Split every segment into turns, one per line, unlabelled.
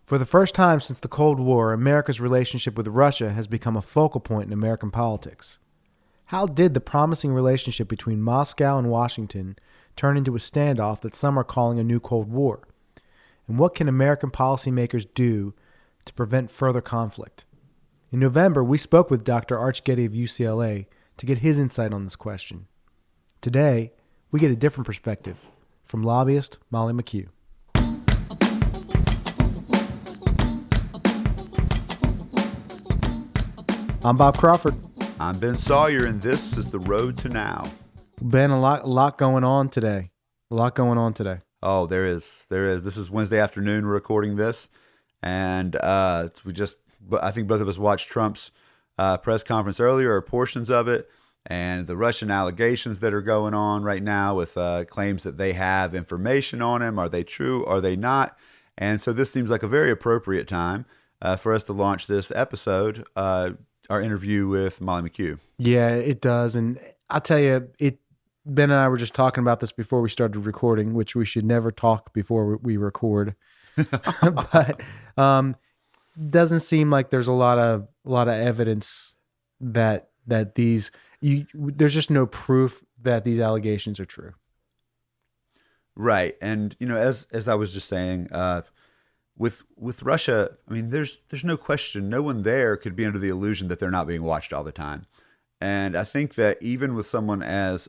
For the first time since the Cold War, America's relationship with Russia has become a focal point in American politics. How did the promising relationship between Moscow and Washington turn into a standoff that some are calling a new Cold War? And what can American policymakers do to prevent further conflict? In November, we spoke with Dr. Arch Getty of UCLA to get his insight on this question. Today, we get a different perspective from lobbyist Molly McKew. I'm Bob Crawford.
I'm Ben Sawyer, and this is The Road to Now.
Ben, a lot going on today.
Oh, there is. This is Wednesday afternoon. We're recording this, and I think both of us watched Trump's press conference earlier, or portions of it, and the Russian allegations that are going on right now with claims that they have information on him. Are they true? Are they not? And so this seems like a very appropriate time for us to launch this episode, our interview with Molly McKew.
Yeah, it does. And I'll tell you, Ben and I were just talking about this before we started recording, which we should never talk before we record. But doesn't seem like there's a lot of evidence that there's just no proof that these allegations are true.
Right. And as I was just saying, with Russia, I mean, there's no question. No one there could be under the illusion that they're not being watched all the time. And I think that even with someone as,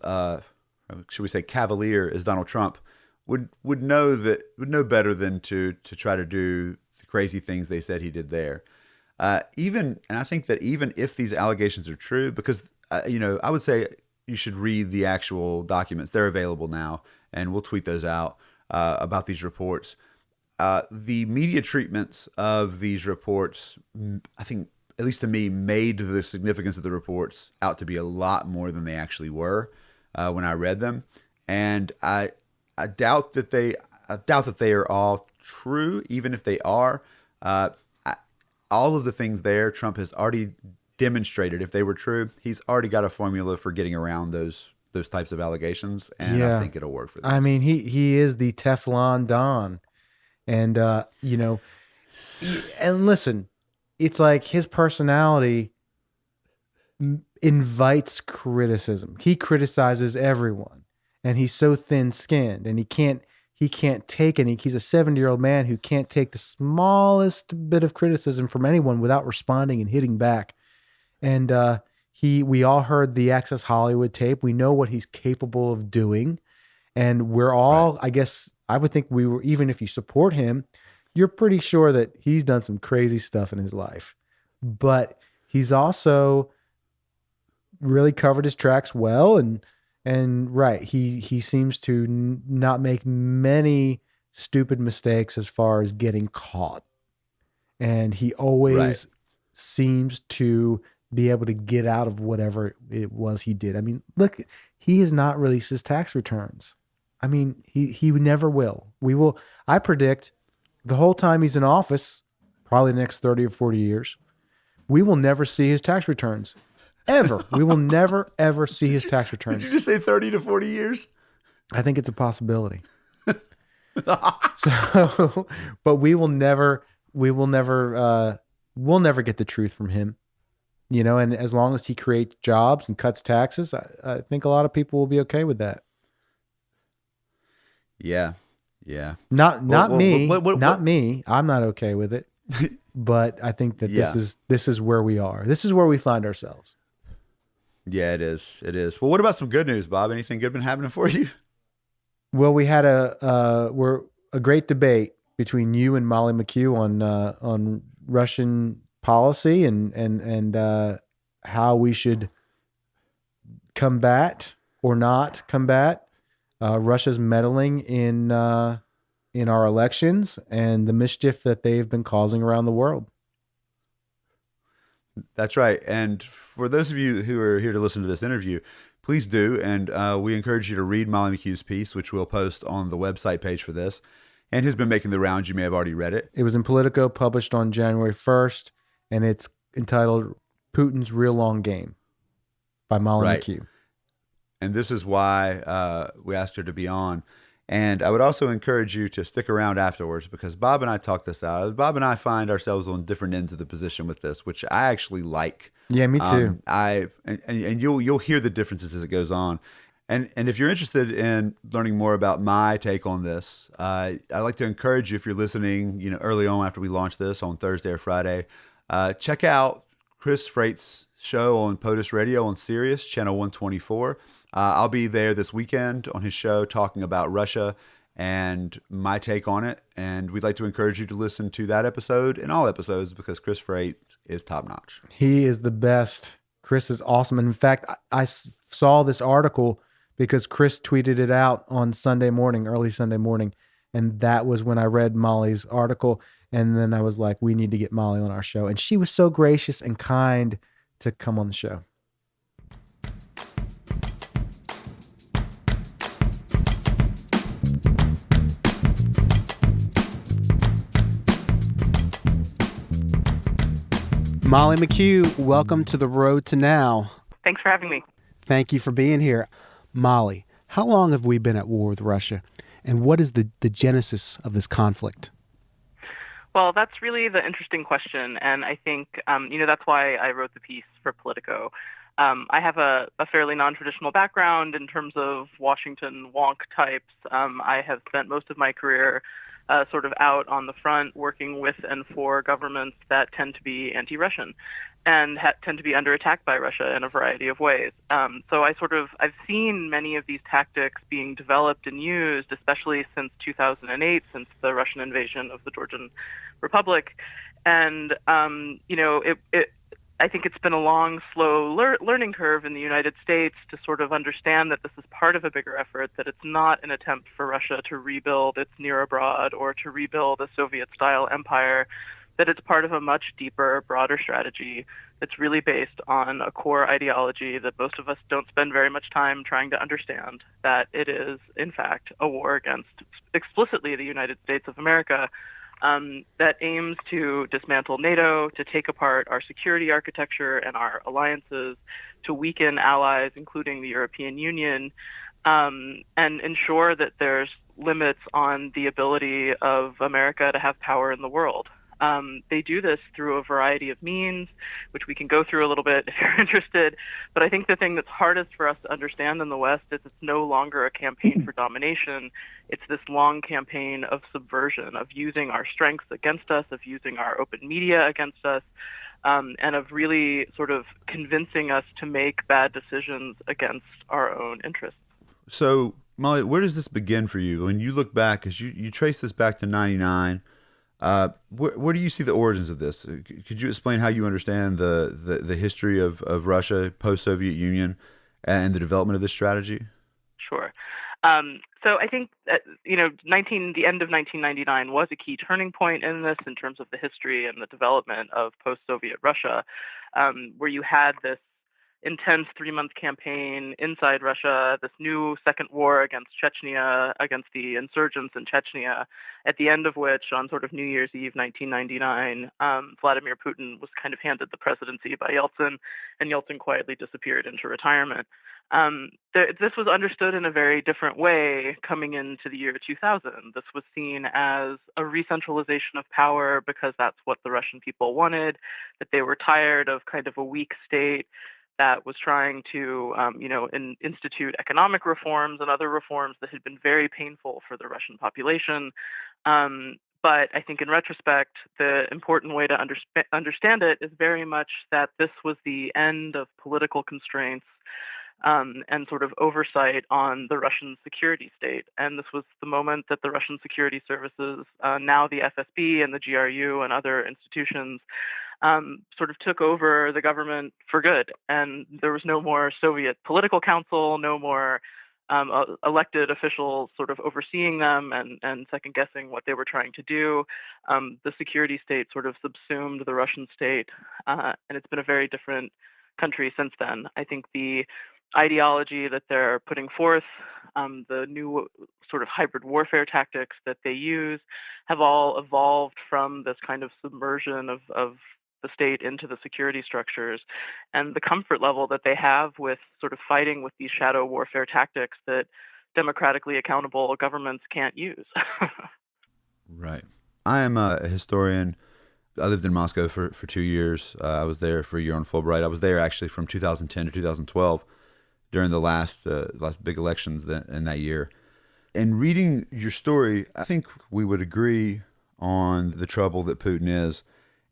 should we say, cavalier as Donald Trump, would know better than to try to do the crazy things they said he did there. And I think that even if these allegations are true, because I would say you should read the actual documents. They're available now, and we'll tweet those out about these reports. The media treatments of these reports, I think, at least to me, made the significance of the reports out to be a lot more than they actually were when I read them. And I doubt that they are all true, even if they are. All of the things there, Trump has already demonstrated. If they were true, he's already got a formula for getting around those types of allegations, and I think it'll work for them.
I mean, he is the Teflon Don. And, and listen, it's like his personality invites criticism. He criticizes everyone, and he's so thin-skinned, and he can't take any. He's a 70-year-old man who can't take the smallest bit of criticism from anyone without responding and hitting back. And we all heard the Access Hollywood tape. We know what he's capable of doing, and we're all, right. I guess, I would think even if you support him, you're pretty sure that he's done some crazy stuff in his life. But he's also really covered his tracks well, and right, he seems to not make many stupid mistakes as far as getting caught. And he always seems to be able to get out of whatever it was he did. I mean, look, he has not released his tax returns. I mean, he never will. I predict the whole time he's in office, probably the next 30 or 40 years, we will never see his tax returns. Ever. We will never, ever see his tax returns.
Did you just say 30 to 40 years?
I think it's a possibility. But we'll never get the truth from him. And as long as he creates jobs and cuts taxes, I think a lot of people will be okay with that.
Yeah.
Not me. I'm not okay with it. But I think that this is where we are. This is where we find ourselves.
Yeah, it is. Well, what about some good news, Bob? Anything good been happening for you?
Well, we had a great debate between you and Molly McKew on Russian policy and how we should combat or not combat Russia's meddling in our elections and the mischief that they've been causing around the world.
That's right. And for those of you who are here to listen to this interview, please do. And we encourage you to read Molly McKew's piece, which we'll post on the website page for this, and has been making the rounds. You may have already read it.
It was in Politico, published on January 1st, and it's entitled Putin's Real Long Game by Molly McKew.
And this is why we asked her to be on. And I would also encourage you to stick around afterwards because Bob and I talked this out. Bob and I find ourselves on different ends of the position with this, which I actually like.
Yeah, me too.
And you'll hear the differences as it goes on. And if you're interested in learning more about my take on this, I'd like to encourage you, if you're listening, early on after we launch this on Thursday or Friday, check out Chris Freight's show on POTUS Radio on Sirius channel 124. I'll be there this weekend on his show talking about Russia and my take on it. And we'd like to encourage you to listen to that episode and all episodes because Chris Freight is top notch.
He is the best. Chris is awesome. And in fact, I saw this article because Chris tweeted it out on Sunday morning, early Sunday morning. And that was when I read Molly's article. And then I was like, we need to get Molly on our show. And she was so gracious and kind to come on the show. Molly McKew, welcome to the Road to Now.
Thanks for having me.
Thank you for being here. Molly, how long have we been at war with Russia? And what is the genesis of this conflict?
Well, that's really the interesting question. And I think, that's why I wrote the piece for Politico. I have a fairly non-traditional background in terms of Washington wonk types. I have spent most of my career sort of out on the front working with and for governments that tend to be anti-Russian and tend to be under attack by Russia in a variety of ways. So I've seen many of these tactics being developed and used, especially since 2008, since the Russian invasion of the Georgian Republic. And, I think it's been a long, slow learning curve in the United States to sort of understand that this is part of a bigger effort, that it's not an attempt for Russia to rebuild its near abroad or to rebuild a Soviet-style empire, that it's part of a much deeper, broader strategy that's really based on a core ideology that most of us don't spend very much time trying to understand, that it is, in fact, a war against explicitly the United States of America, that aims to dismantle NATO, to take apart our security architecture and our alliances, to weaken allies, including the European Union, and ensure that there's limits on the ability of America to have power in the world. They do this through a variety of means, which we can go through a little bit if you're interested. But I think the thing that's hardest for us to understand in the West is it's no longer a campaign for domination. It's this long campaign of subversion, of using our strengths against us, of using our open media against us, and of really sort of convincing us to make bad decisions against our own interests.
So, Molly, where does this begin for you? When you look back, because you trace this back to 99, where do you see the origins of this? Could you explain how you understand the history of Russia, post-Soviet Union, and the development of this strategy?
Sure. So I think that, the end of 1999 was a key turning point in this in terms of the history and the development of post-Soviet Russia, where you had this intense 3-month campaign inside Russia, this new second war against Chechnya, against the insurgents in Chechnya, at the end of which, on sort of New Year's Eve 1999, Vladimir Putin was kind of handed the presidency by Yeltsin, and Yeltsin quietly disappeared into retirement. This was understood in a very different way coming into the year 2000. This was seen as a re-centralization of power because that's what the Russian people wanted, that they were tired of kind of a weak state that was trying to, institute economic reforms and other reforms that had been very painful for the Russian population. But I think in retrospect, the important way to understand it is very much that this was the end of political constraints and sort of oversight on the Russian security state. And this was the moment that the Russian security services, now the FSB and the GRU and other institutions, sort of took over the government for good. And there was no more Soviet political council, no more elected officials sort of overseeing them and second guessing what they were trying to do. The security state sort of subsumed the Russian state, and it's been a very different country since then. I think the ideology that they're putting forth, the new sort of hybrid warfare tactics that they use, have all evolved from this kind of submersion of the state into the security structures, and the comfort level that they have with sort of fighting with these shadow warfare tactics that democratically accountable governments can't use.
Right. I am a historian. I lived in Moscow for 2 years. I was there for a year on Fulbright. I was there actually from 2010 to 2012 during the last big elections in that year. And reading your story, I think we would agree on the trouble that Putin is,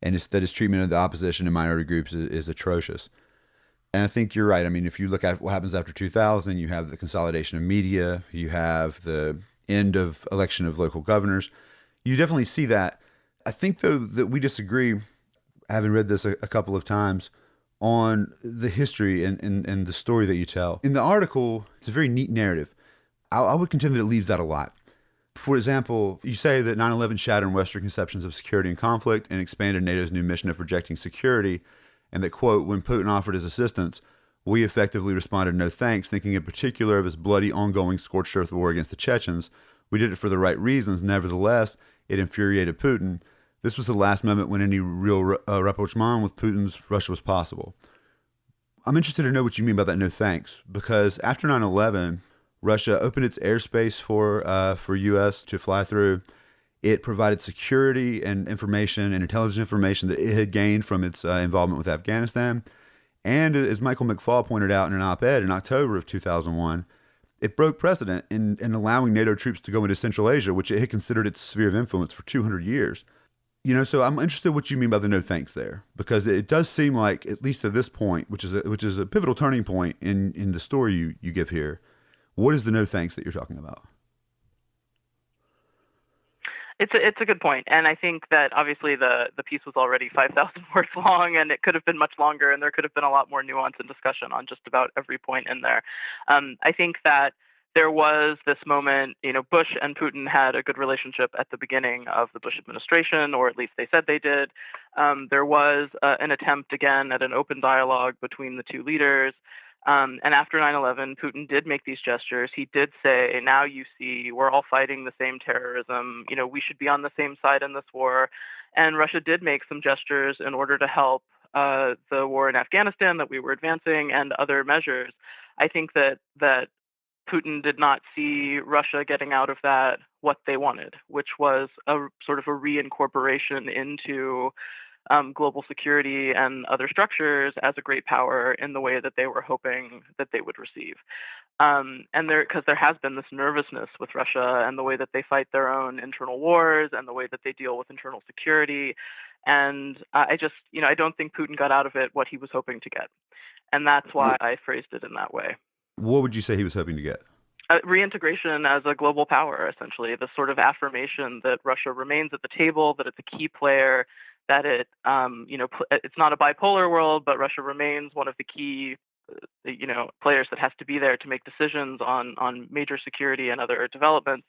and that his treatment of the opposition and minority groups is atrocious. And I think you're right. I mean, if you look at what happens after 2000, you have the consolidation of media, you have the end of election of local governors. You definitely see that. I think, though, that we disagree, having read this a couple of times, on the history and the story that you tell. In the article, it's a very neat narrative. I would contend that it leaves out a lot. For example, you say that 9/11 shattered Western conceptions of security and conflict and expanded NATO's new mission of projecting security, and that, quote, when Putin offered his assistance, we effectively responded no thanks, thinking in particular of his bloody ongoing scorched earth war against the Chechens. We did it for the right reasons. Nevertheless, it infuriated Putin. This was the last moment when any real rapprochement with Putin's Russia was possible. I'm interested to know what you mean by that no thanks, because after 9/11, Russia opened its airspace for U.S. to fly through. It provided security and information and intelligence information that it had gained from its involvement with Afghanistan. And as Michael McFaul pointed out in an op-ed in October of 2001, it broke precedent in allowing NATO troops to go into Central Asia, which it had considered its sphere of influence for 200 years. So I'm interested in what you mean by the no thanks there, because it does seem like, at least at this point, which is a pivotal turning point in the story you give here, what is the no thanks that you're talking about?
It's a good point, and I think that obviously the piece was already 5,000 words long, and it could have been much longer, and there could have been a lot more nuance and discussion on just about every point in there. I think that there was this moment, Bush and Putin had a good relationship at the beginning of the Bush administration, or at least they said they did. There was an attempt again at an open dialogue between the two leaders. And after 9/11, Putin did make these gestures. He did say, now you see, we're all fighting the same terrorism. We should be on the same side in this war. And Russia did make some gestures in order to help the war in Afghanistan that we were advancing and other measures. I think that Putin did not see Russia getting out of that what they wanted, which was a sort of a reincorporation into global security and other structures as a great power in the way that they were hoping that they would receive. And because there has been this nervousness with Russia and the way that they fight their own internal wars and the way that they deal with internal security. And I don't think Putin got out of it what he was hoping to get. And that's why I phrased it in that way.
What would you say he was hoping to get?
Reintegration as a global power, essentially, the sort of affirmation that Russia remains at the table, that it's a key player, that it's not a bipolar world, but Russia remains one of the key, players that has to be there to make decisions on major security and other developments.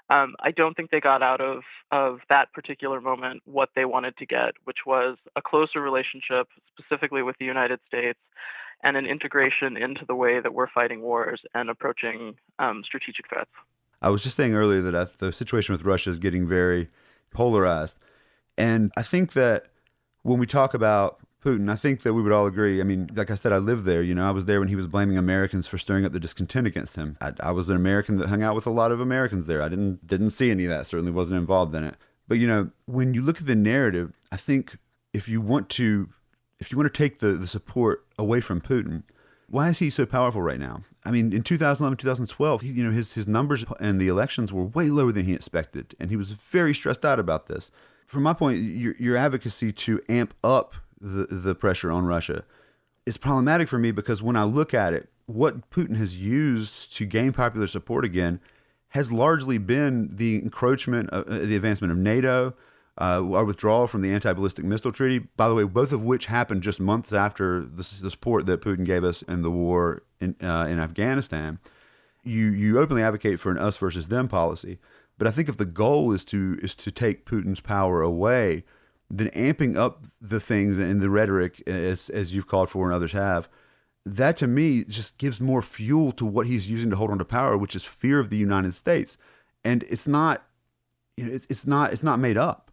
I don't think they got out of that particular moment what they wanted to get, which was a closer relationship, specifically with the United States, and an integration into the way that we're fighting wars and approaching strategic threats.
I was just saying earlier that the situation with Russia is getting very polarized. And I think that when we talk about Putin, I think that we would all agree. I mean, like I said, I lived there. I was there when he was blaming Americans for stirring up the discontent against him. I was an American that hung out with a lot of Americans there. I didn't see any of that. Certainly wasn't involved in it. But when you look at the narrative, I think if you want to take the support away from Putin, why is he so powerful right now? I mean, in 2011, 2012, his numbers in the elections were way lower than he expected, and he was very stressed out about this. From my point, your advocacy to amp up the pressure on Russia is problematic for me, because when I look at it, what Putin has used to gain popular support again has largely been the encroachment, the advancement of NATO, our withdrawal from the anti-ballistic missile treaty, by the way, both of which happened just months after the support that Putin gave us in the war in Afghanistan. You openly advocate for an us versus them policy. But I think if the goal is to take Putin's power away, then amping up the things and the rhetoric, as you've called for and others have, that to me just gives more fuel to what he's using to hold on to power, which is fear of the United States. And it's not made up.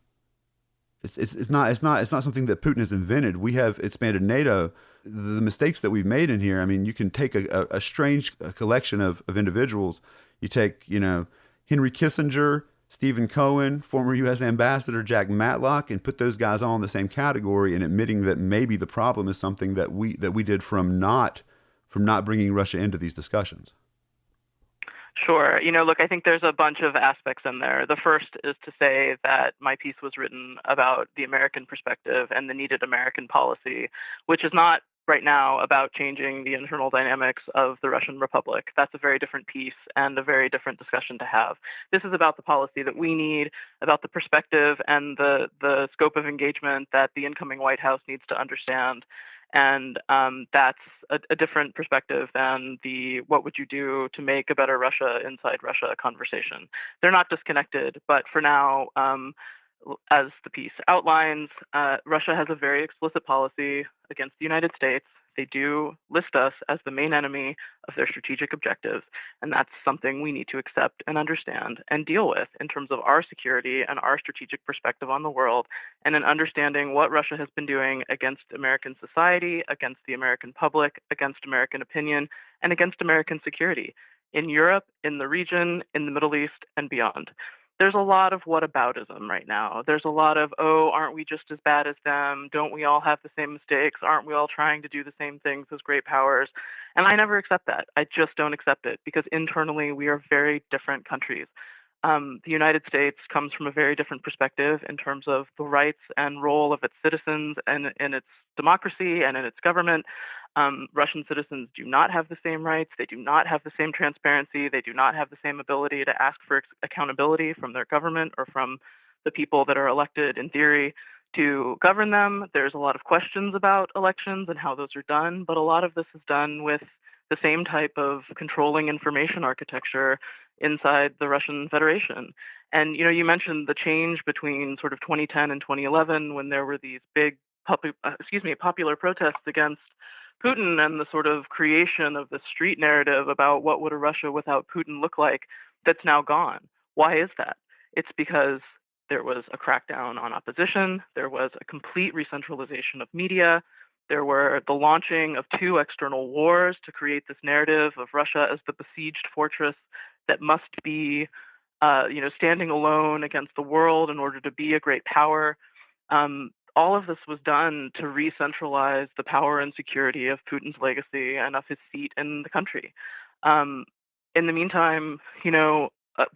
It's not something that Putin has invented. We have expanded NATO. The mistakes that we've made in here, I mean, you can take a strange collection of individuals. You take, Henry Kissinger, Stephen Cohen, former U.S. Ambassador Jack Matlock, and put those guys all in the same category, and admitting that maybe the problem is something that we did from not bringing Russia into these discussions.
Sure. Look, I think there's a bunch of aspects in there. The first is to say that my piece was written about the American perspective and the needed American policy, which is not right now about changing the internal dynamics of the Russian Republic. That's a very different piece and a very different discussion to have. This is about the policy that we need, about the perspective and the scope of engagement that the incoming White House needs to understand. And that's a different perspective than the what would you do to make a better Russia inside Russia conversation. They're not disconnected, but for now, as the piece outlines, Russia has a very explicit policy against the United States. They do list us as the main enemy of their strategic objectives, and that's something we need to accept and understand and deal with in terms of our security and our strategic perspective on the world, and in understanding what Russia has been doing against American society, against the American public, against American opinion, and against American security in Europe, in the region, in the Middle East, and beyond. There's a lot of whataboutism right now. There's a lot of, oh, aren't we just as bad as them? Don't we all have the same mistakes? Aren't we all trying to do the same things as great powers? And I never accept that. I just don't accept it because internally we are very different countries. The United States comes from a very different perspective in terms of the rights and role of its citizens and in its democracy and in its government. Russian citizens do not have the same rights. They do not have the same transparency. They do not have the same ability to ask for accountability from their government or from the people that are elected in theory to govern them. There's a lot of questions about elections and how those are done, but a lot of this is done with the same type of controlling information architecture inside the Russian Federation. And you mentioned the change between sort of 2010 and 2011 when there were these big popular protests against Putin and the sort of creation of the street narrative about what would a Russia without Putin look like that's now gone. Why is that? It's because there was a crackdown on opposition. There was a complete re-centralization of media. There were the launching of 2 external wars to create this narrative of Russia as the besieged fortress that must be, standing alone against the world in order to be a great power. All of this was done to re-centralize the power and security of Putin's legacy and of his seat in the country. In the meantime,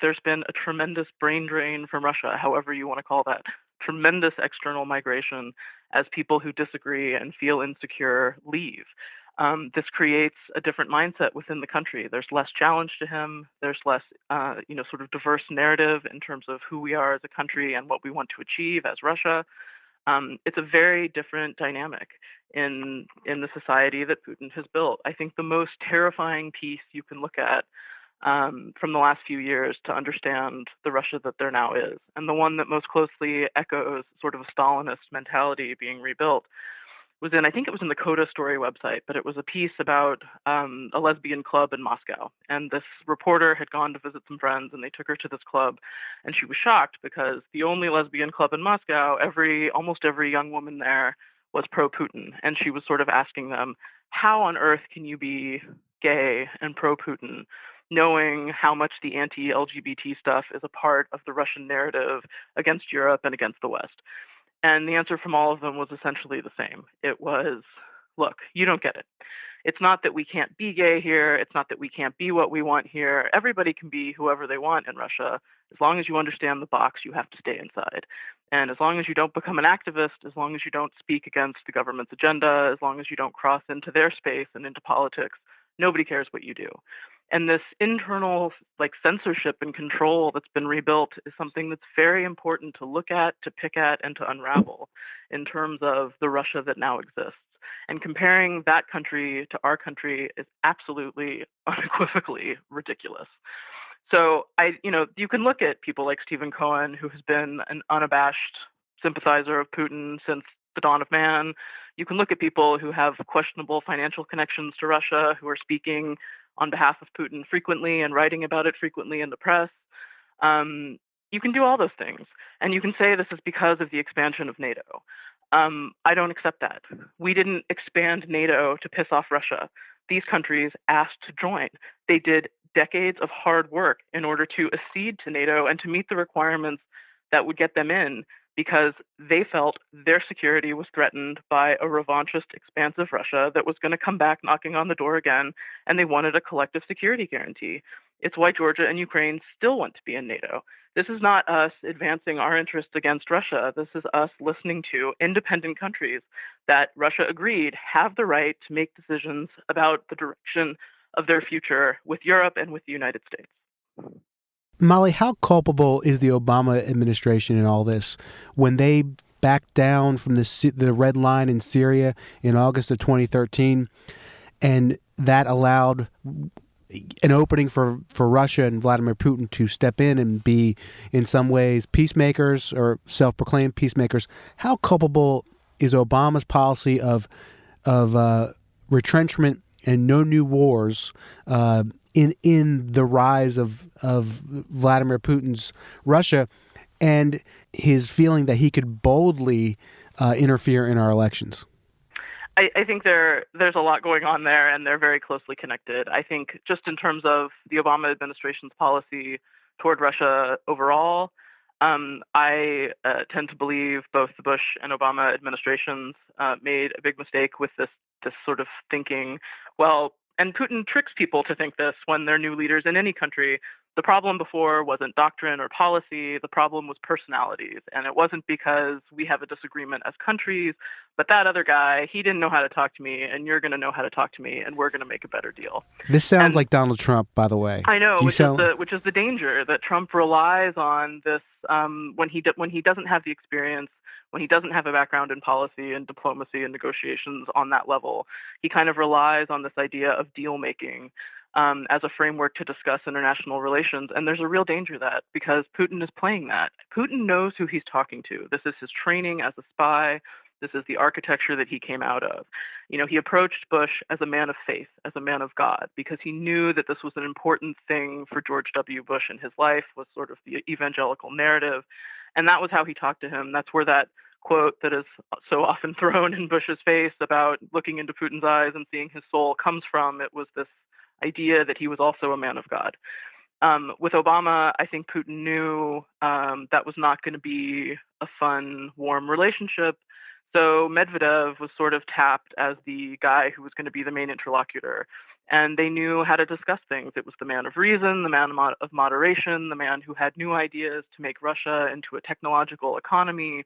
there's been a tremendous brain drain from Russia, however you want to call that, tremendous external migration as people who disagree and feel insecure leave. This creates a different mindset within the country. There's less challenge to him. There's less, sort of diverse narrative in terms of who we are as a country and what we want to achieve as Russia. It's a very different dynamic in the society that Putin has built. I think the most terrifying piece you can look at from the last few years to understand the Russia that there now is, and the one that most closely echoes sort of a Stalinist mentality being rebuilt, I think it was in the Coda Story website, but it was a piece about a lesbian club in Moscow. And this reporter had gone to visit some friends and they took her to this club. And she was shocked because the only lesbian club in Moscow, almost every young woman there was pro-Putin. And she was sort of asking them, how on earth can you be gay and pro-Putin, knowing how much the anti-LGBT stuff is a part of the Russian narrative against Europe and against the West? And the answer from all of them was essentially the same. It was, look, you don't get it. It's not that we can't be gay here. It's not that we can't be what we want here. Everybody can be whoever they want in Russia. As long as you understand the box, you have to stay inside. And as long as you don't become an activist, as long as you don't speak against the government's agenda, as long as you don't cross into their space and into politics, nobody cares what you do. And this internal censorship and control that's been rebuilt is something that's very important to look at, to pick at, and to unravel in terms of the Russia that now exists. And comparing that country to our country is absolutely, unequivocally ridiculous. So you can look at people like Stephen Cohen, who has been an unabashed sympathizer of Putin since the dawn of man. You can look at people who have questionable financial connections to Russia, who are speaking on behalf of Putin frequently and writing about it frequently in the press. You can do all those things. And you can say this is because of the expansion of NATO. I don't accept that. We didn't expand NATO to piss off Russia. These countries asked to join. They did decades of hard work in order to accede to NATO and to meet the requirements that would get them in, because they felt their security was threatened by a revanchist, expansive Russia that was going to come back knocking on the door again, and they wanted a collective security guarantee. It's why Georgia and Ukraine still want to be in NATO. This is not us advancing our interests against Russia. This is us listening to independent countries that Russia agreed have the right to make decisions about the direction of their future with Europe and with the United States.
Molly, how culpable is the Obama administration in all this? When they backed down from the red line in Syria in August of 2013, and that allowed an opening for Russia and Vladimir Putin to step in and be, in some ways, peacemakers or self-proclaimed peacemakers, how culpable is Obama's policy of retrenchment and no new wars in the rise of Vladimir Putin's Russia, and his feeling that he could boldly interfere in our elections?
I think there's a lot going on there, and they're very closely connected. I think just in terms of the Obama administration's policy toward Russia overall, I tend to believe both the Bush and Obama administrations made a big mistake with this sort of thinking, well, and Putin tricks people to think this when they're new leaders in any country. The problem before wasn't doctrine or policy. The problem was personalities. And it wasn't because we have a disagreement as countries, but that other guy, he didn't know how to talk to me, and you're going to know how to talk to me, and we're going to make a better deal.
This sounds like Donald Trump, by the way.
I know, which is the danger, that Trump relies on this when he doesn't have the experience, when he doesn't have a background in policy and diplomacy and negotiations on that level. He kind of relies on this idea of deal making as a framework to discuss international relations. And there's a real danger of that, because Putin is playing that. Putin knows who he's talking to. This is his training as a spy. This is the architecture that he came out of. You know, he approached Bush as a man of faith, as a man of God, because he knew that this was an important thing for George W. Bush in his life, was sort of the evangelical narrative. And that was how he talked to him. That's where that quote that is so often thrown in Bush's face about looking into Putin's eyes and seeing his soul comes from. It was this idea that he was also a man of God. With Obama, I think Putin knew that was not going to be a fun, warm relationship. So Medvedev was sort of tapped as the guy who was going to be the main interlocutor. And they knew how to discuss things. It was the man of reason, the man of moderation, the man who had new ideas to make Russia into a technological economy.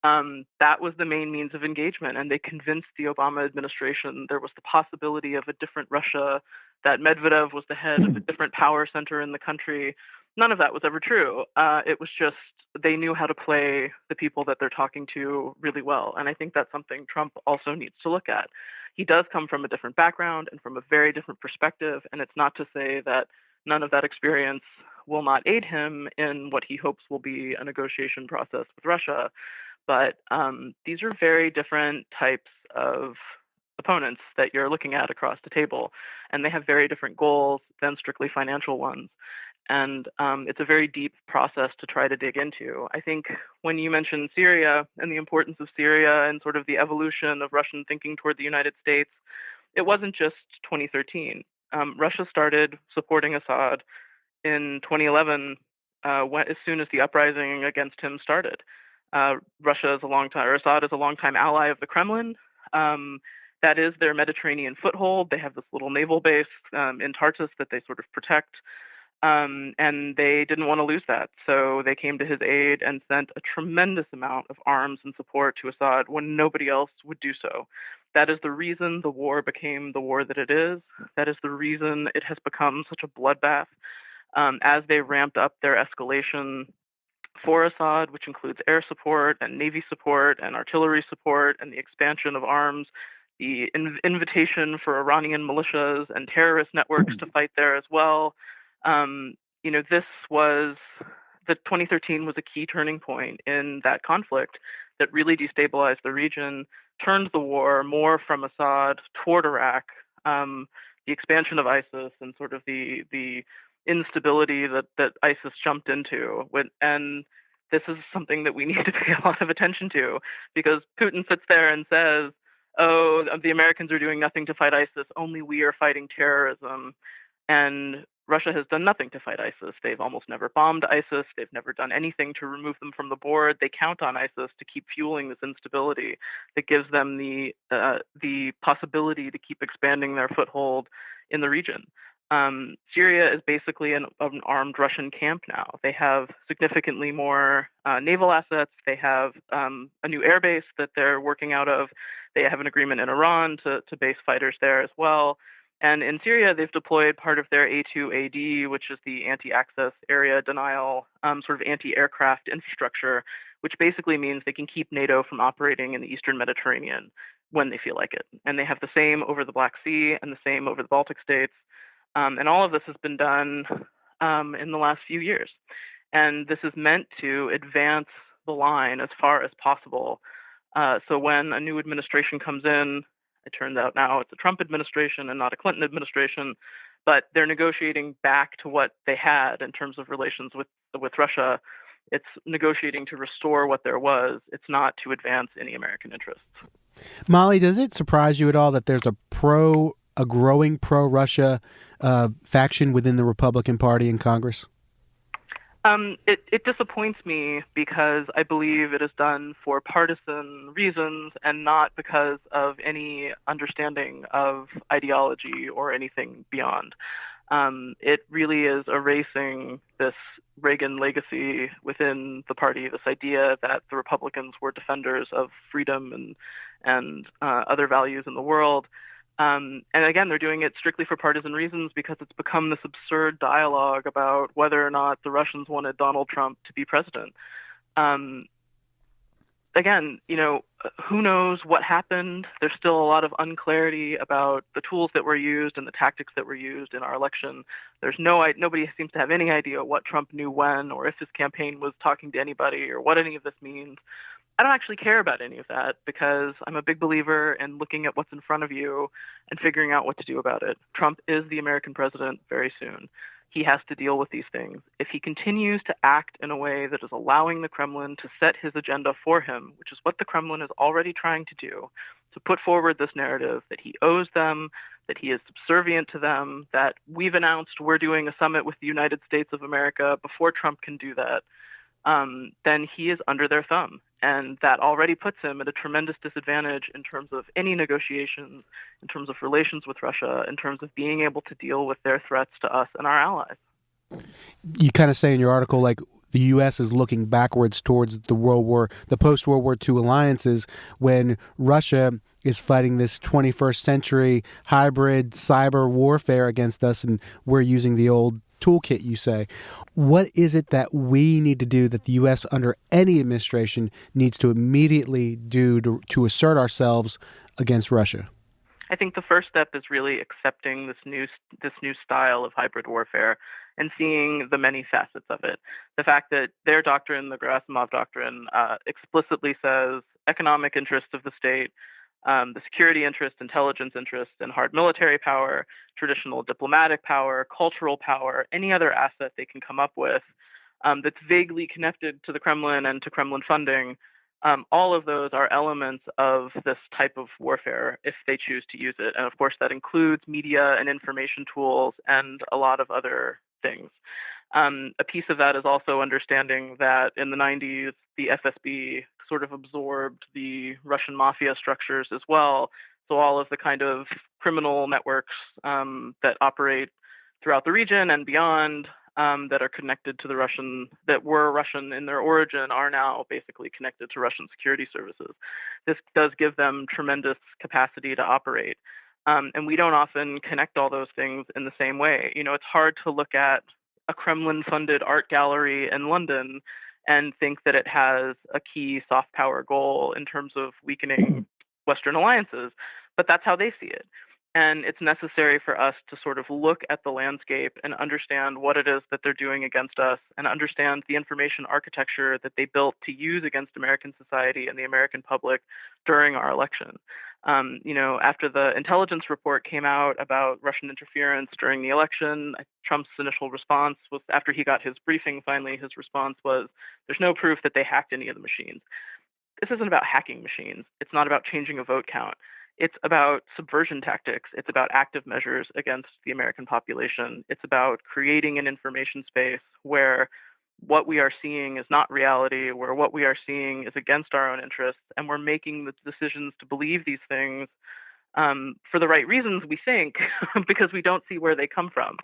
That was the main means of engagement. And they convinced the Obama administration there was the possibility of a different Russia, that Medvedev was the head of a different power center in the country. None of that was ever true. It was just they knew how to play the people that they're talking to really well. And I think that's something Trump also needs to look at. He does come from a different background and from a very different perspective. And it's not to say that none of that experience will not aid him in what he hopes will be a negotiation process with Russia. But these are very different types of opponents that you're looking at across the table, and they have very different goals than strictly financial ones. And it's a very deep process to try to dig into. I think when you mentioned Syria and the importance of Syria and sort of the evolution of Russian thinking toward the United States, it wasn't just 2013. Russia started supporting Assad in 2011 as soon as the uprising against him started. Russia is a long time, or Assad is a longtime ally of the Kremlin. That is their Mediterranean foothold. They have this little naval base in Tartus that they sort of protect. And they didn't want to lose that. So they came to his aid and sent a tremendous amount of arms and support to Assad when nobody else would do so. That is the reason the war became the war that it is. That is the reason it has become such a bloodbath. As they ramped up their escalation for Assad, which includes air support and Navy support and artillery support and the expansion of arms, the invitation for Iranian militias and terrorist networks to fight there as well. This was, the 2013 was a key turning point in that conflict that really destabilized the region, turned the war more from Assad toward Iraq, the expansion of ISIS and sort of the instability that ISIS jumped into. And this is something that we need to pay a lot of attention to, because Putin sits there and says, oh, the Americans are doing nothing to fight ISIS, only we are fighting terrorism. And Russia has done nothing to fight ISIS. They've almost never bombed ISIS. They've never done anything to remove them from the board. They count on ISIS to keep fueling this instability that gives them the possibility to keep expanding their foothold in the region. Syria is basically an armed Russian camp now. They have significantly more naval assets. They have a new air base that they're working out of. They have an agreement in Iran to base fighters there as well. And in Syria, they've deployed part of their A2AD, which is the anti-access area denial, sort of anti-aircraft infrastructure, which basically means they can keep NATO from operating in the Eastern Mediterranean when they feel like it. And they have the same over the Black Sea and the same over the Baltic states. And all of this has been done in the last few years. And this is meant to advance the line as far as possible. So when a new administration comes in, it turns out now it's a Trump administration and not a Clinton administration, but they're negotiating back to what they had in terms of relations with Russia. It's negotiating to restore what there was. It's not to advance any American interests.
Molly, does it surprise you at all that there's a growing pro-Russia faction within the Republican Party in Congress?
It disappoints me because I believe it is done for partisan reasons and not because of any understanding of ideology or anything beyond. It really is erasing this Reagan legacy within the party, this idea that the Republicans were defenders of freedom and other values in the world. And again, they're doing it strictly for partisan reasons because it's become this absurd dialogue about whether or not the Russians wanted Donald Trump to be president. Again, who knows what happened? There's still a lot of unclarity about the tools that were used and the tactics that were used in our election. Nobody seems to have any idea what Trump knew when, or if his campaign was talking to anybody, or what any of this means. I don't actually care about any of that because I'm a big believer in looking at what's in front of you and figuring out what to do about it. Trump is the American president very soon. He has to deal with these things. If he continues to act in a way that is allowing the Kremlin to set his agenda for him, which is what the Kremlin is already trying to do, to put forward this narrative that he owes them, that he is subservient to them, that we've announced we're doing a summit with the United States of America before Trump can do that, then he is under their thumb. And that already puts him at a tremendous disadvantage in terms of any negotiations, in terms of relations with Russia, in terms of being able to deal with their threats to us and our allies.
You kind of say in your article, like, the U.S. is looking backwards towards the post-World War II alliances when Russia is fighting this 21st century hybrid cyber warfare against us, and we're using the old toolkit, you say. What is it that we need to do, that the U.S. under any administration needs to immediately do to assert ourselves against Russia?
I think the first step is really accepting this new style of hybrid warfare and seeing the many facets of it. The fact that their doctrine, the Gerasimov doctrine, explicitly says economic interests of the state, the security interest, intelligence interest, and hard military power, traditional diplomatic power, cultural power, any other asset they can come up with that's vaguely connected to the Kremlin and to Kremlin funding. All of those are elements of this type of warfare if they choose to use it. And of course, that includes media and information tools and a lot of other things. A piece of that is also understanding that in the 90s, the FSB sort of absorbed the Russian mafia structures as well. So all of the kind of criminal networks that operate throughout the region and beyond that are connected to that were Russian in their origin are now basically connected to Russian security services. This does give them tremendous capacity to operate. And we don't often connect all those things in the same way. It's hard to look at a Kremlin-funded art gallery in London and think that it has a key soft power goal in terms of weakening Western alliances, but that's how they see it. And it's necessary for us to sort of look at the landscape and understand what it is that they're doing against us and understand the information architecture that they built to use against American society and the American public during our election. After the intelligence report came out about Russian interference during the election, Trump's initial response was, after he got his briefing, finally, his response was, there's no proof that they hacked any of the machines. This isn't about hacking machines. It's not about changing a vote count. It's about subversion tactics. It's about active measures against the American population. It's about creating an information space where what we are seeing is not reality, where what we are seeing is against our own interests, and we're making the decisions to believe these things for the right reasons, we think, because we don't see where they come from.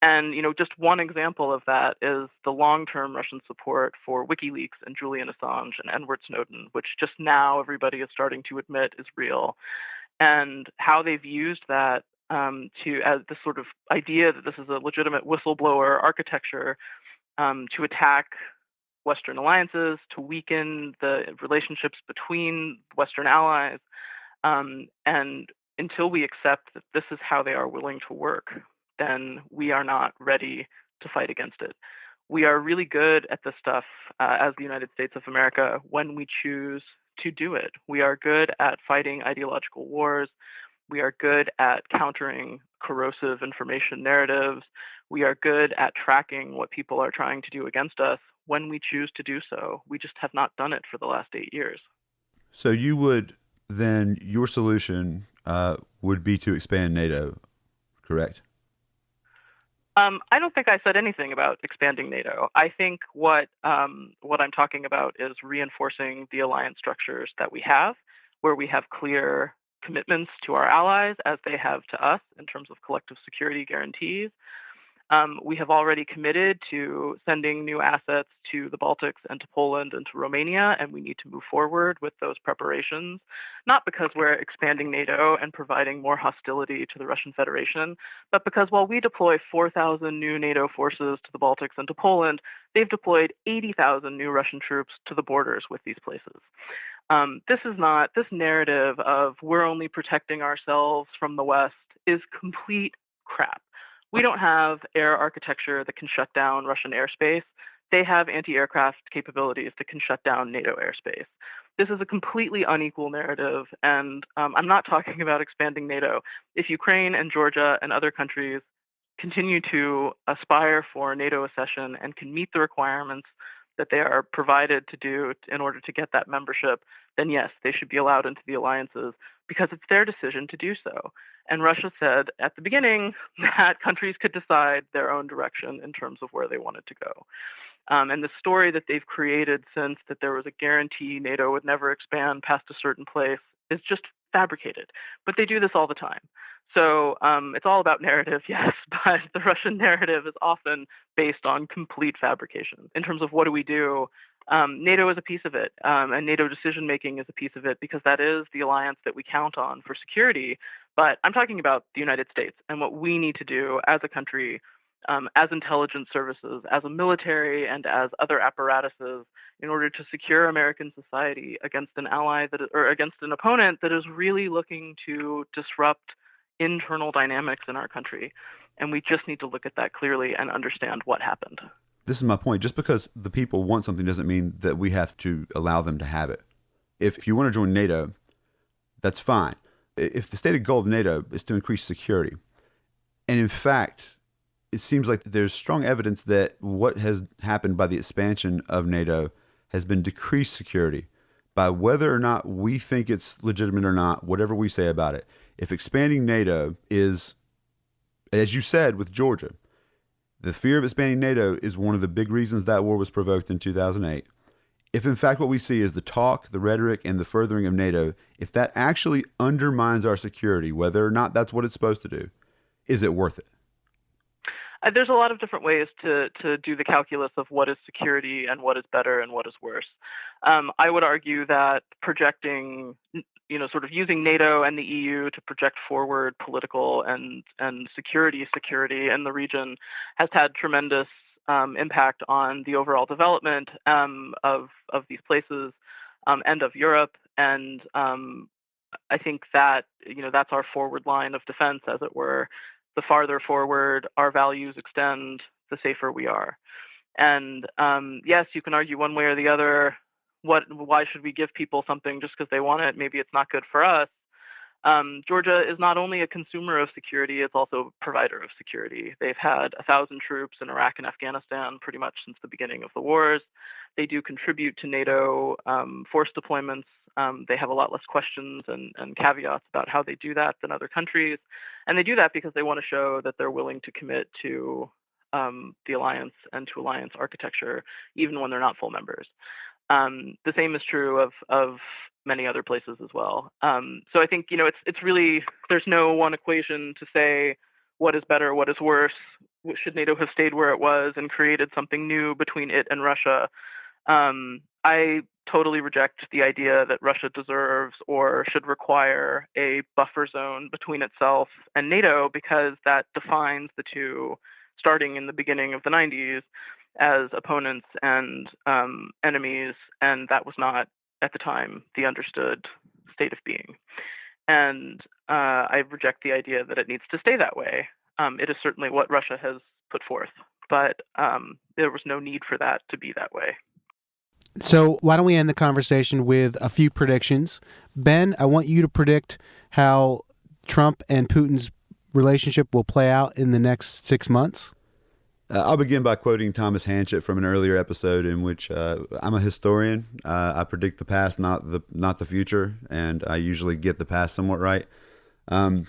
And just one example of that is the long-term Russian support for WikiLeaks and Julian Assange and Edward Snowden, which just now everybody is starting to admit is real, and how they've used that as this sort of idea that this is a legitimate whistleblower architecture to attack Western alliances, to weaken the relationships between Western allies, and until we accept that this is how they are willing to work, then we are not ready to fight against it. We are really good at this stuff as the United States of America when we choose to do it. We are good at fighting ideological wars. We are good at countering corrosive information narratives. We are good at tracking what people are trying to do against us when we choose to do so. We just have not done it for the last 8 years.
So you would then, your solution would be to expand NATO, correct?
I don't think I said anything about expanding NATO. I think what I'm talking about is reinforcing the alliance structures that we have, where we have clear commitments to our allies as they have to us in terms of collective security guarantees. We have already committed to sending new assets to the Baltics and to Poland and to Romania, and we need to move forward with those preparations, not because we're expanding NATO and providing more hostility to the Russian Federation, but because while we deploy 4,000 new NATO forces to the Baltics and to Poland, they've deployed 80,000 new Russian troops to the borders with these places. This narrative of we're only protecting ourselves from the West is complete crap. We don't have air architecture that can shut down Russian airspace. They have anti-aircraft capabilities that can shut down NATO airspace. This is a completely unequal narrative, and I'm not talking about expanding NATO. If Ukraine and Georgia and other countries continue to aspire for NATO accession and can meet the requirements that they are provided to do in order to get that membership, then yes, they should be allowed into the alliances because it's their decision to do so. And Russia said at the beginning that countries could decide their own direction in terms of where they wanted to go. And the story that they've created since that there was a guarantee NATO would never expand past a certain place is just fabricated. But they do this all the time. So it's all about narrative, yes, but the Russian narrative is often based on complete fabrication. In terms of what do we do, NATO is a piece of it, and NATO decision-making is a piece of it because that is the alliance that we count on for security. But I'm talking about the United States and what we need to do as a country, as intelligence services, as a military, and as other apparatuses in order to secure American society against an ally or against an opponent that is really looking to disrupt internal dynamics in our country. And we just need to look at that clearly and understand what happened.
This is my point. Just because the people want something doesn't mean that we have to allow them to have it. If you want to join NATO, that's fine. If the stated goal of NATO is to increase security, and in fact, it seems like there's strong evidence that what has happened by the expansion of NATO has been decreased security by whether or not we think it's legitimate or not, whatever we say about it. If expanding NATO is, as you said with Georgia, the fear of expanding NATO is one of the big reasons that war was provoked in 2008. If in fact what we see is the talk, the rhetoric, and the furthering of NATO, if that actually undermines our security, whether or not that's what it's supposed to do, is it worth it?
There's a lot of different ways to do the calculus of what is security and what is better and what is worse. I would argue that projecting, sort of using NATO and the EU to project forward political and security in the region has had tremendous impact on the overall development of these places and of Europe. And I think that, that's our forward line of defense, as it were. The farther forward our values extend, the safer we are. And yes, you can argue one way or the other. Why should we give people something just because they want it? Maybe it's not good for us. Georgia is not only a consumer of security, it's also a provider of security. They've had 1,000 troops in Iraq and Afghanistan pretty much since the beginning of the wars. They do contribute to NATO force deployments. They have a lot less questions and caveats about how they do that than other countries. And they do that because they want to show that they're willing to commit to the alliance and to alliance architecture, even when they're not full members. The same is true of many other places as well. So I think, it's really, there's no one equation to say what is better, what is worse. Should NATO have stayed where it was and created something new between it and Russia? I totally reject the idea that Russia deserves or should require a buffer zone between itself and NATO, because that defines the two, starting in the beginning of the 90s, as opponents and enemies, and that was not, at the time, the understood state of being. And I reject the idea that it needs to stay that way. It is certainly what Russia has put forth, but there was no need for that to be that way.
So why don't we end the conversation with a few predictions? Ben, I want you to predict how Trump and Putin's relationship will play out in the next 6 months.
I'll begin by quoting Thomas Hanchett from an earlier episode in which I'm a historian. I predict the past, not the future, and I usually get the past somewhat right. I'm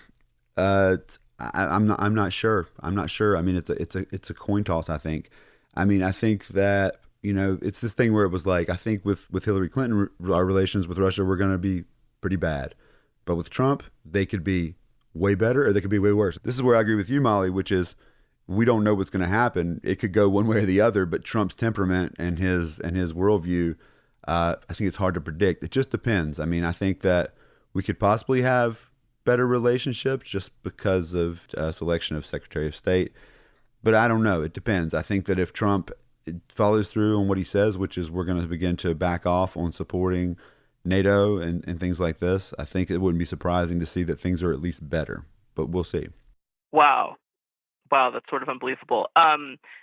not sure. I mean, it's a coin toss, I think. I mean, I think that, it's this thing where it was like, I think with Hillary Clinton, our relations with Russia were going to be pretty bad. But with Trump, they could be way better or they could be way worse. This is where I agree with you, Molly, which is we don't know what's going to happen. It could go one way or the other, but Trump's temperament and his worldview, I think it's hard to predict. It just depends. I mean, I think that we could possibly have better relationships just because of selection of Secretary of State. But I don't know. It depends. I think that if Trump follows through on what he says, which is we're going to begin to back off on supporting NATO and things like this, I think it wouldn't be surprising to see that things are at least better. But we'll see.
Wow, that's sort of unbelievable.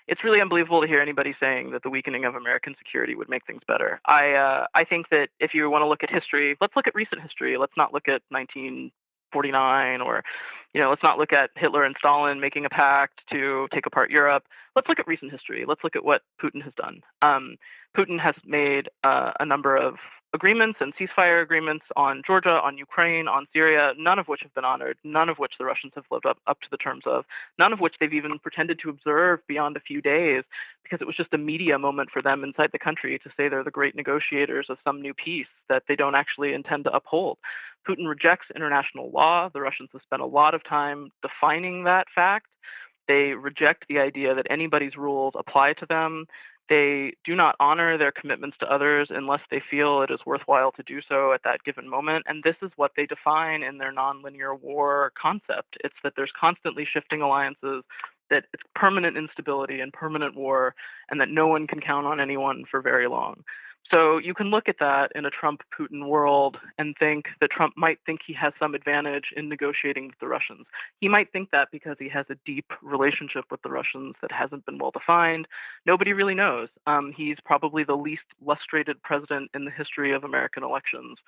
It's really unbelievable to hear anybody saying that the weakening of American security would make things better. I think that if you want to look at history, let's look at recent history. Let's not look at 1949 or, let's not look at Hitler and Stalin making a pact to take apart Europe. Let's look at recent history. Let's look at what Putin has done. Putin has made a number of agreements and ceasefire agreements on Georgia, on Ukraine, on Syria, none of which have been honored, none of which the Russians have lived up to the terms of, none of which they've even pretended to observe beyond a few days, because it was just a media moment for them inside the country to say they're the great negotiators of some new peace that they don't actually intend to uphold. Putin rejects international law. The Russians have spent a lot of time defining that fact. They reject the idea that anybody's rules apply to them. They do not honor their commitments to others unless they feel it is worthwhile to do so at that given moment. And this is what they define in their nonlinear war concept. It's that there's constantly shifting alliances, that it's permanent instability and permanent war, and that no one can count on anyone for very long. So you can look at that in a Trump-Putin world and think that Trump might think he has some advantage in negotiating with the Russians. He might think that because he has a deep relationship with the Russians that hasn't been well defined. Nobody really knows. He's probably the least lustrated president in the history of American elections.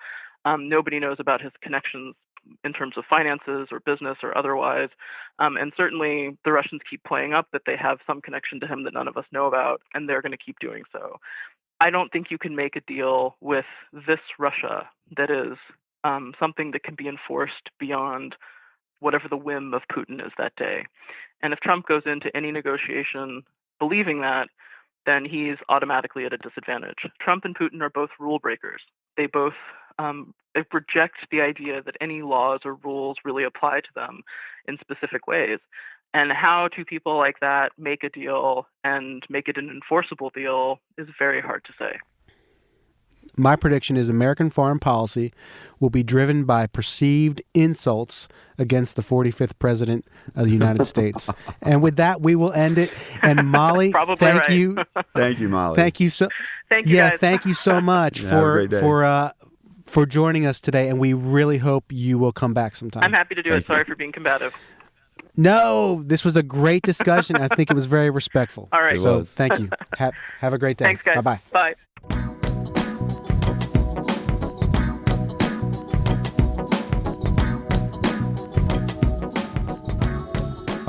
Nobody knows about his connections in terms of finances or business or otherwise. And certainly the Russians keep playing up that they have some connection to him that none of us know about, and they're going to keep doing so. I don't think you can make a deal with this Russia that is something that can be enforced beyond whatever the whim of Putin is that day. And if Trump goes into any negotiation believing that, then he's automatically at a disadvantage. Trump and Putin are both rule breakers. They both reject the idea that any laws or rules really apply to them in specific ways. And how two people like that make a deal and make it an enforceable deal is very hard to say.
My prediction is American foreign policy will be driven by perceived insults against the 45th president of the United States. And with that, we will end it. And Molly, thank you.
Thank you, Molly.
Thank you so.
Thank you, guys.
Thank you so much for joining us today. And we really hope you will come back sometime.
I'm happy to do it. Sorry for being combative.
No, this was a great discussion. I think it was very respectful.
All right.
So thank you. Have a great day.
Thanks, guys.
Bye-bye.
Bye.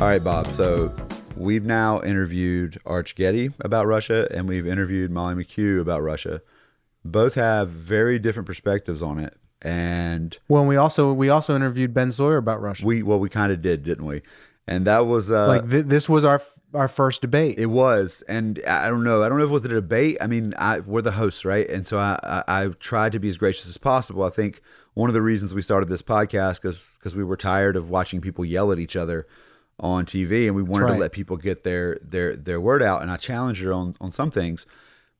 All right, Bob. So we've now interviewed Arch Getty about Russia, and we've interviewed Molly McKew about Russia. Both have very different perspectives on it. And
Well, we also interviewed Ben Sawyer about Russia.
we kind of did, didn't we? And that was
This was our first debate.
it was, and I don't know if it was a debate. I mean, we're the hosts, right? And so I tried to be as gracious as possible. I think one of the reasons we started this podcast because we were tired of watching people yell at each other on TV, and we wanted to let people get their word out. And I challenged her on some things,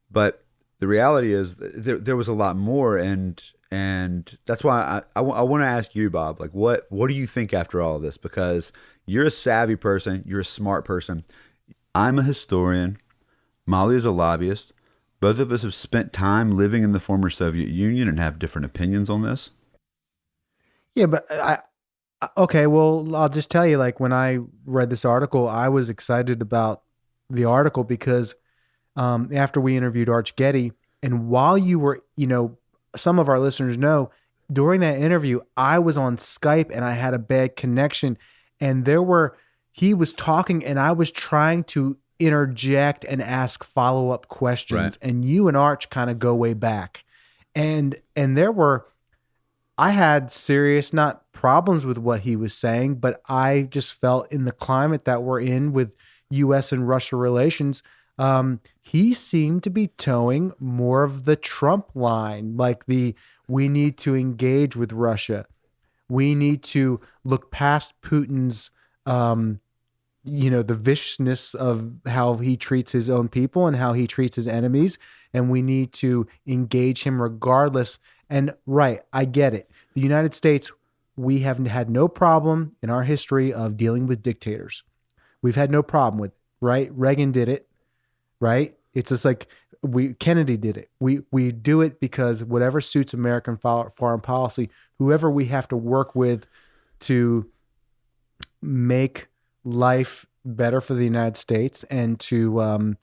but the reality is there was a lot more, and that's why I want to ask you, Bob, like what do you think after all of this? Because you're a savvy person, you're a smart person. I'm a historian. Molly is a lobbyist. Both of us have spent time living in the former Soviet Union and have different opinions on this.
Yeah, but okay, well, I'll just tell you, like when I read this article, I was excited about the article because after we interviewed Arch Getty, and while you were, some of our listeners know, during that interview, I was on Skype and I had a bad connection, and he was talking and I was trying to interject and ask follow-up questions,
Right.
and you and Arch kind of go way back, and I had serious, not problems with what he was saying, but I just felt in the climate that we're in with U.S. and Russia relations, he seemed to be towing more of the Trump line, like we need to engage with Russia. We need to look past Putin's, the viciousness of how he treats his own people and how he treats his enemies, and we need to engage him regardless. And right, I get it. The United States, we haven't had no problem in our history of dealing with dictators. We've had no problem with it, right? Reagan did it, right? It's just like Kennedy did it. We do it because whatever suits American foreign policy, whoever we have to work with to make life better for the United States and to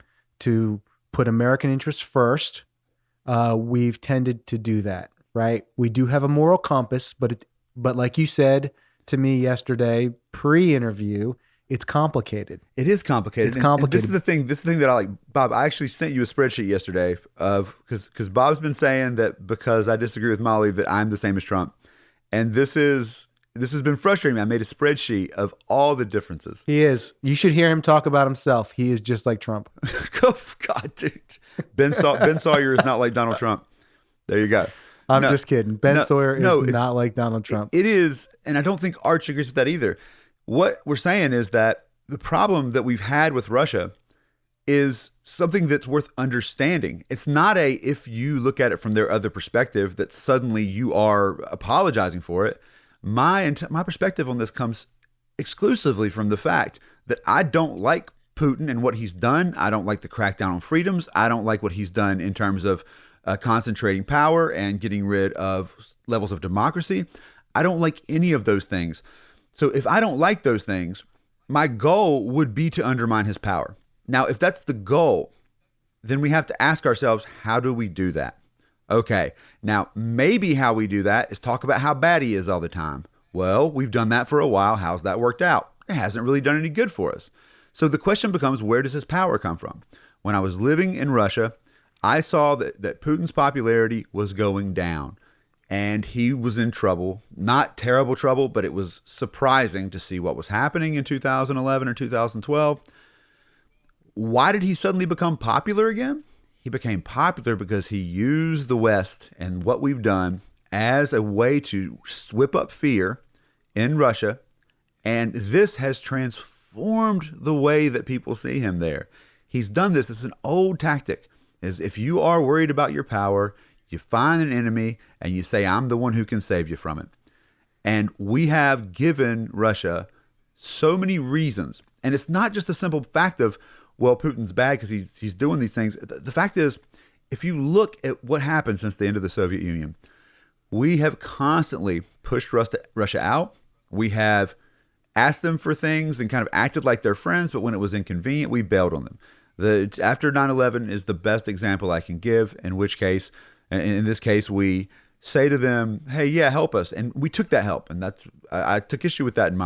put American interests first, we've tended to do that, right? We do have a moral compass, but like you said to me yesterday, pre-interview, it's complicated.
It is complicated.
It's complicated.
And this is the thing that I like, Bob. I actually sent you a spreadsheet yesterday because Bob's been saying that because I disagree with Molly that I'm the same as Trump, and this has been frustrating me. I made a spreadsheet of all the differences.
He is. You should hear him talk about himself. He is just like Trump.
God, dude. Ben Sawyer is not like Donald Trump. There you go.
I'm just kidding. Ben Sawyer is not like Donald Trump.
It is, and I don't think Arch agrees with that either. What we're saying is that the problem that we've had with Russia is something that's worth understanding. It's not if you look at it from their other perspective, that suddenly you are apologizing for it. My perspective on this comes exclusively from the fact that I don't like Putin and what he's done. I don't like the crackdown on freedoms. I don't like what he's done in terms of concentrating power and getting rid of levels of democracy. I don't like any of those things. So if I don't like those things, my goal would be to undermine his power. Now, if that's the goal, then we have to ask ourselves, how do we do that? Okay, now maybe how we do that is talk about how bad he is all the time. Well, we've done that for a while. How's that worked out? It hasn't really done any good for us. So the question becomes, where does his power come from? When I was living in Russia, I saw that Putin's popularity was going down. And he was in trouble, not terrible trouble, but it was surprising to see what was happening in 2011 or 2012. Why did he suddenly become popular again? He became popular because he used the West and what we've done as a way to whip up fear in Russia. And this has transformed the way that people see him there. He's done this. It's an old tactic. Is if you are worried about your power, you find an enemy and you say, I'm the one who can save you from it. And we have given Russia so many reasons. And it's not just the simple fact of, well, Putin's bad because he's doing these things. The fact is, if you look at what happened since the end of the Soviet Union, we have constantly pushed Russia out. We have asked them for things and kind of acted like they're friends, but when it was inconvenient, we bailed on them. After 9/11 is the best example I can give, in which case, in this case, we say to them, hey, yeah, help us. And we took that help. And I took issue with that in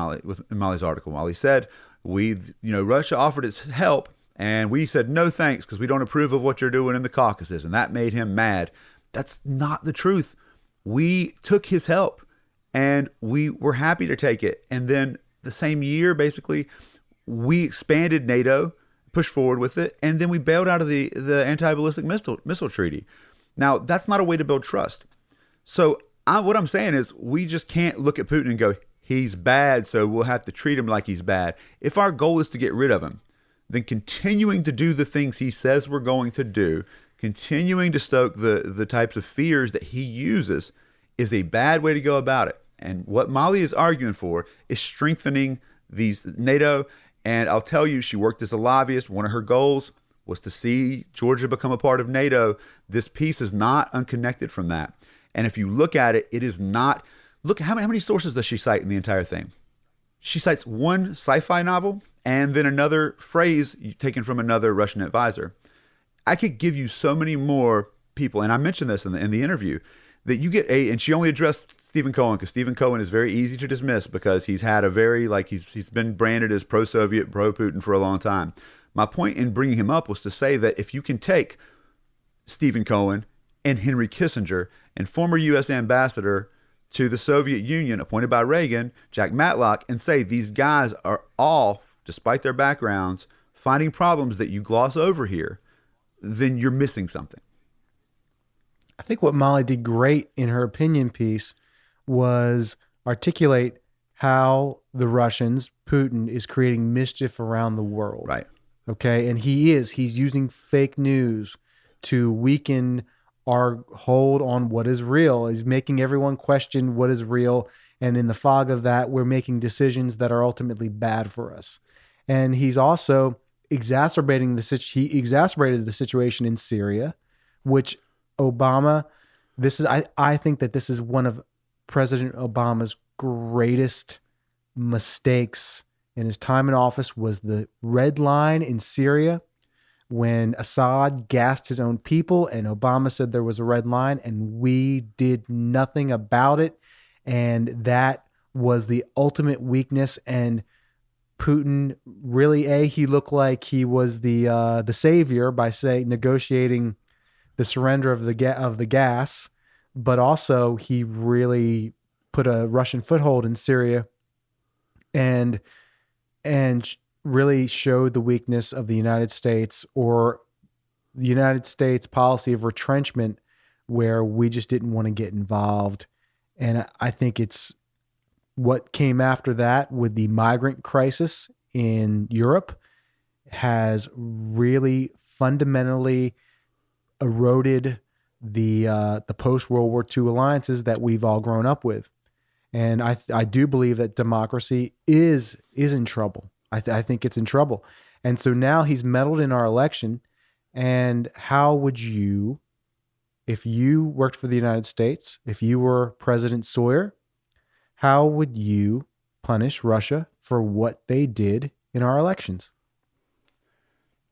Molly's article. Molly said, Russia offered its help, and we said no thanks because we don't approve of what you're doing in the Caucasus, and that made him mad. That's not the truth. We took his help, and we were happy to take it. And then the same year, basically, we expanded NATO, pushed forward with it, and then we bailed out of the anti-ballistic missile treaty. Now, that's not a way to build trust. So what I'm saying is we just can't look at Putin and go, he's bad, so we'll have to treat him like he's bad. If our goal is to get rid of him, then continuing to do the things he says we're going to do, continuing to stoke the types of fears that he uses is a bad way to go about it. And what Molly is arguing for is strengthening these NATO. And I'll tell you, she worked as a lobbyist. One of her goals was to see Georgia become a part of NATO. This piece is not unconnected from that. And if you look at it, it is not. Look, how many sources does she cite in the entire thing? She cites one sci-fi novel and then another phrase taken from another Russian advisor. I could give you so many more people, and I mentioned this in the interview, that you get and she only addressed Stephen Cohen because Stephen Cohen is very easy to dismiss because he's had a very, he's been branded as pro-Soviet, pro-Putin for a long time. My point in bringing him up was to say that if you can take Stephen Cohen and Henry Kissinger and former U.S. ambassador to the Soviet Union appointed by Reagan, Jack Matlock, and say these guys are all, despite their backgrounds, finding problems that you gloss over here, then you're missing something.
I think what Molly did great in her opinion piece was articulate how the Russians, Putin, is creating mischief around the world.
Right.
Okay. And he's using fake news to weaken our hold on what is real. He's making everyone question what is real. And in the fog of that, we're making decisions that are ultimately bad for us. And he's also exacerbated the situation in Syria, which Obama, I think that this is one of President Obama's greatest mistakes in his time in office was the red line in Syria when Assad gassed his own people and Obama said there was a red line and we did nothing about it. And that was the ultimate weakness. And Putin really, he looked like he was the savior by negotiating the surrender of the gas, but also he really put a Russian foothold in Syria and really showed the weakness of the United States or the United States policy of retrenchment where we just didn't want to get involved. And I think it's what came after that with the migrant crisis in Europe has really fundamentally eroded the post-World War II alliances that we've all grown up with. And I do believe that democracy is in trouble. I think it's in trouble. And so now he's meddled in our election. And how would you, if you worked for the United States, if you were President Sawyer, how would you punish Russia for what they did in our elections?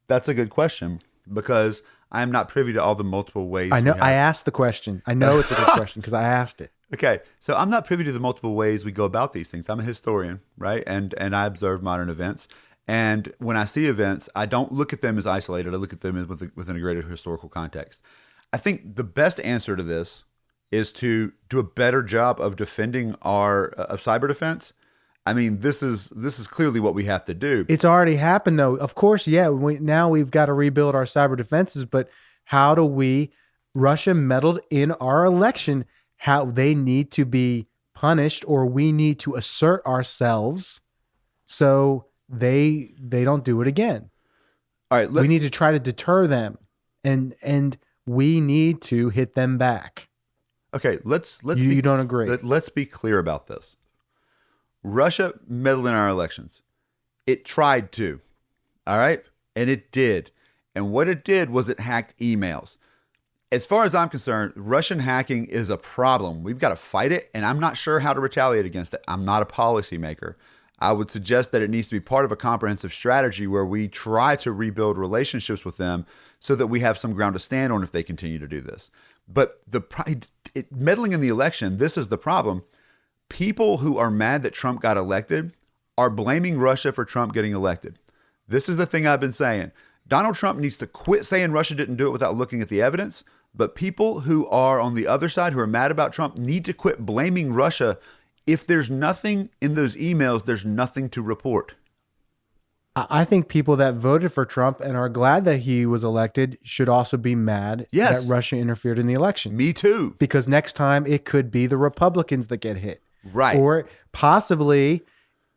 That's a good question because I'm not privy to all the multiple ways.
I know. I asked the question. I know it's a good question because I asked it.
Okay. So I'm not privy to the multiple ways we go about these things. I'm a historian, right? And I observe modern events. And when I see events, I don't look at them as isolated. I look at them as within a greater historical context. I think the best answer to this is to do a better job of defending our of cyber defense. I mean, this is clearly what we have to do.
It's already happened, though. Of course, yeah. Now we've got to rebuild our cyber defenses. But how do we? Russia meddled in our election. How they need to be punished, or we need to assert ourselves so they don't do it again.
All right,
we need to try to deter them, and we need to hit them back.
Okay, let's
you don't agree.
Let's be clear about this. Russia meddled in our elections. It tried to, all right? And it did. And what it did was it hacked emails. As far as I'm concerned, Russian hacking is a problem. We've got to fight it, and I'm not sure how to retaliate against it. I'm not a policymaker. I would suggest that it needs to be part of a comprehensive strategy where we try to rebuild relationships with them so that we have some ground to stand on if they continue to do this. But meddling in the election, this is the problem. People who are mad that Trump got elected are blaming Russia for Trump getting elected. This is the thing I've been saying. Donald Trump needs to quit saying Russia didn't do it without looking at the evidence. But people who are on the other side, who are mad about Trump, need to quit blaming Russia. If there's nothing in those emails, there's nothing to report.
I think people that voted for Trump and are glad that he was elected should also be mad that Russia interfered in the election.
Me too.
Because next time it could be the Republicans that get hit.
Right.
Or possibly,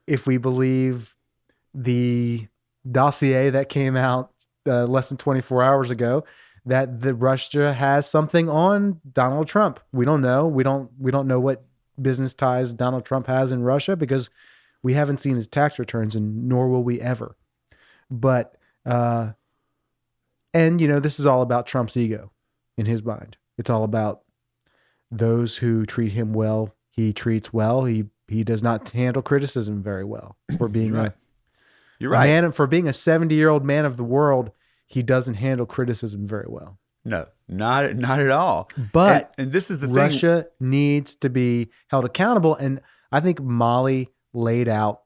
if we believe the dossier that came out less than 24 hours ago, that the Russia has something on Donald Trump. We don't know. We don't know what business ties Donald Trump has in Russia because we haven't seen his tax returns, and nor will we ever. But, and this is all about Trump's ego in his mind. It's all about those who treat him well. He treats well. He does not handle criticism very well for being
You're right.
Man, for being a 70-year-old man of the world. He doesn't handle criticism very well.
No, not at all.
But
and this is the
Russia needs to be held accountable. And I think Molly laid out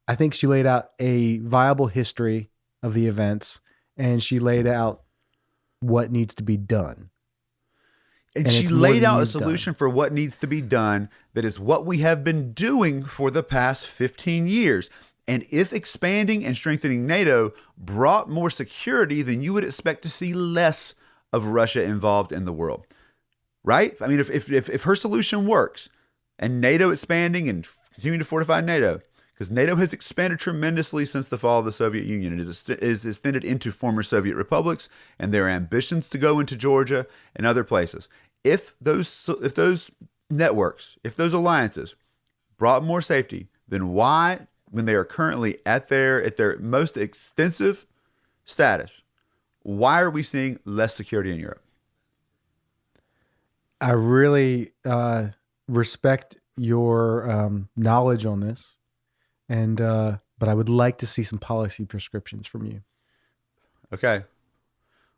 a viable history of the events, and she laid out what needs to be done.
And she laid out a solution for what needs to be done that is what we have been doing for the past 15 years. And if expanding and strengthening NATO brought more security, then you would expect to see less of Russia involved in the world, right? I mean, if her solution works and NATO expanding and continuing to fortify NATO, because NATO has expanded tremendously since the fall of the Soviet Union. It is extended into former Soviet republics and their ambitions to go into Georgia and other places. If those networks, if those alliances brought more safety, then why, when they are currently at their most extensive status, why are we seeing less security in Europe?
I really respect your knowledge on this, and but I would like to see some policy prescriptions from you.
Okay.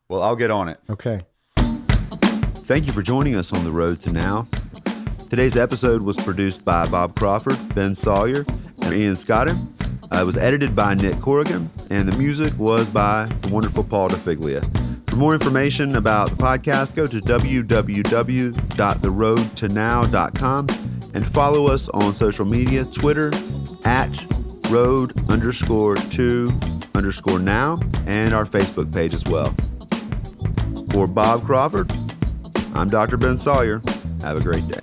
Well, I'll get on it.
Okay.
Thank you for joining us on The Road to Now. Today's episode was produced by Bob Crawford, Ben Sawyer, and Ian Scotter. It was edited by Nick Corrigan, and the music was by the wonderful Paul DeFiglia. For more information about the podcast, go to www.theroadtonow.com and follow us on social media, Twitter @road_to_now, and our Facebook page as well. For Bob Crawford, I'm Dr. Ben Sawyer. Have a great day.